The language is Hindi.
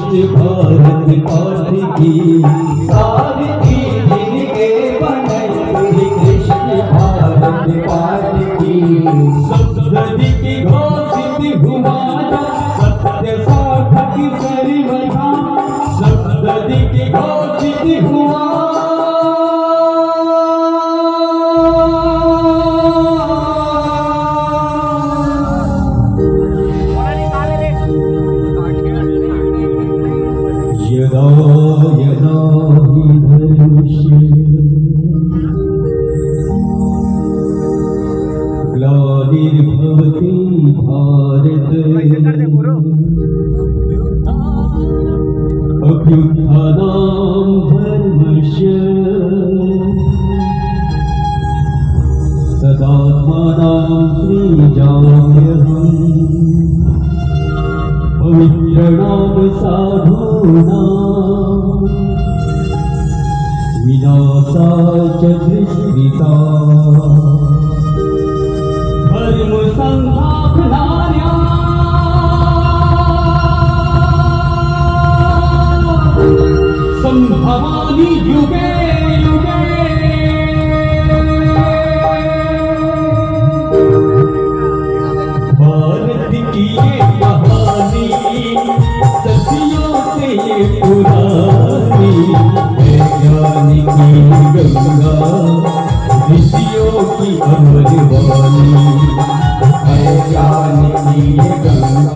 कृष्ण भारत पाठ की सारथी जिनके बने श्री कृष्ण भारत पाठ की सप्तरी की घोषित हुआ सत्य साधक सर्वथा सप्तरी की घोषित हुआ यदा यदा हि धनुष्य ग्लानिर्भवति भारत अभ्युत्थानं धर्मस्य तदात्मानं सृजाम्यहम् पवित्रणाम साधूनां विनाशाय च दुष्कृता धर्म संस्थापनाय संभवामि युगे युगे भारत की ये कहानी सदियों से ये पुरानी है ज्ञान की गंगा ऋषियों की अमर वाणी है ज्ञान की ये गंगा।